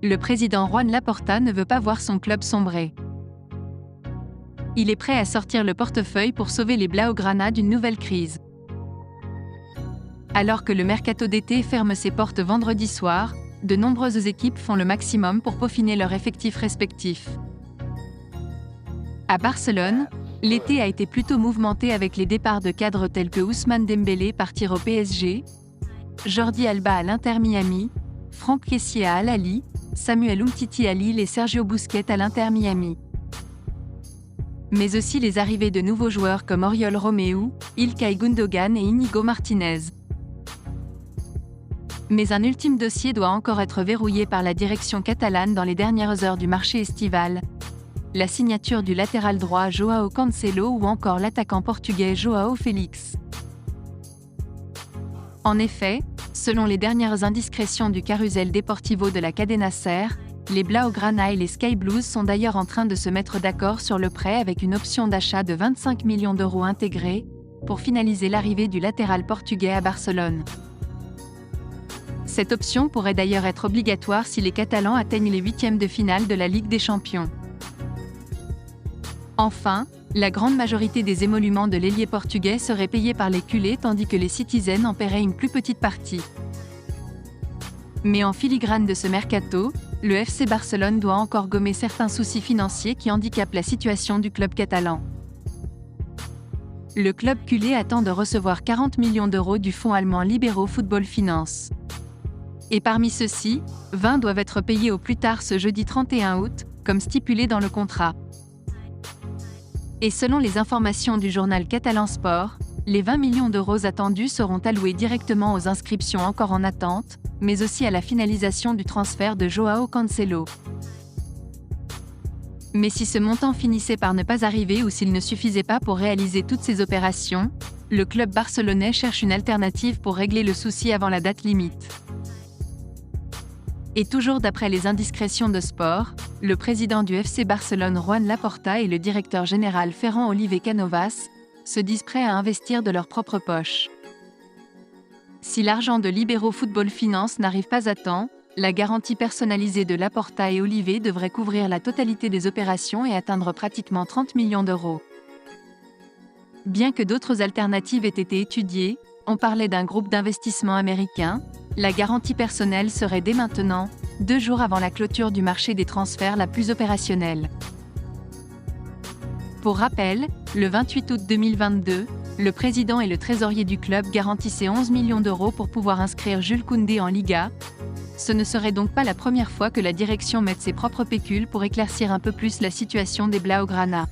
le président Juan Laporta ne veut pas voir son club sombrer. Il est prêt à sortir le portefeuille pour sauver les Blaugrana d'une nouvelle crise. Alors que le mercato d'été ferme ses portes vendredi soir, de nombreuses équipes font le maximum pour peaufiner leurs effectifs respectifs. À Barcelone, l'été a été plutôt mouvementé avec les départs de cadres tels que Ousmane Dembélé partir au PSG, Jordi Alba à l'Inter Miami, Franck Kessié à Al Ahly, Samuel Umtiti à Lille et Sergio Busquets à l'Inter Miami. Mais aussi les arrivées de nouveaux joueurs comme Oriol Romeu, Ilkay Gundogan et Inigo Martinez. Mais un ultime dossier doit encore être verrouillé par la direction catalane dans les dernières heures du marché estival. La signature du latéral droit Joao Cancelo ou encore l'attaquant portugais Joao Félix. En effet, selon les dernières indiscrétions du Carrusel Deportivo de la Cadena SER, les Blaugrana et les Sky Blues sont d'ailleurs en train de se mettre d'accord sur le prêt avec une option d'achat de 25 millions d'euros intégrée, pour finaliser l'arrivée du latéral portugais à Barcelone. Cette option pourrait d'ailleurs être obligatoire si les Catalans atteignent les huitièmes de finale de la Ligue des Champions. Enfin, la grande majorité des émoluments de l'ailier portugais seraient payés par les culés tandis que les Citizens en paieraient une plus petite partie. Mais en filigrane de ce mercato, le FC Barcelone doit encore gommer certains soucis financiers qui handicapent la situation du club catalan. Le club culé attend de recevoir 40 millions d'euros du fonds allemand Libero Football Finance. Et parmi ceux-ci, 20 doivent être payés au plus tard ce jeudi 31 août, comme stipulé dans le contrat. Et selon les informations du journal Catalan Sport, les 20 millions d'euros attendus seront alloués directement aux inscriptions encore en attente, mais aussi à la finalisation du transfert de Joao Cancelo. Mais si ce montant finissait par ne pas arriver ou s'il ne suffisait pas pour réaliser toutes ces opérations, le club barcelonais cherche une alternative pour régler le souci avant la date limite. Et toujours d'après les indiscrétions de Sport, le président du FC Barcelone Juan Laporta et le directeur général Ferran Oliver Canovas se disent prêts à investir de leur propre poche. Si l'argent de Libero Football Finance n'arrive pas à temps, la garantie personnalisée de Laporta et Oliver devrait couvrir la totalité des opérations et atteindre pratiquement 30 millions d'euros. Bien que d'autres alternatives aient été étudiées, on parlait d'un groupe d'investissement américain. La garantie personnelle serait dès maintenant, 2 jours avant la clôture du marché des transferts la plus opérationnelle. Pour rappel, le 28 août 2022, le président et le trésorier du club garantissaient 11 millions d'euros pour pouvoir inscrire Jules Koundé en Liga. Ce ne serait donc pas la première fois que la direction mette ses propres pécules pour éclaircir un peu plus la situation des Blaugrana.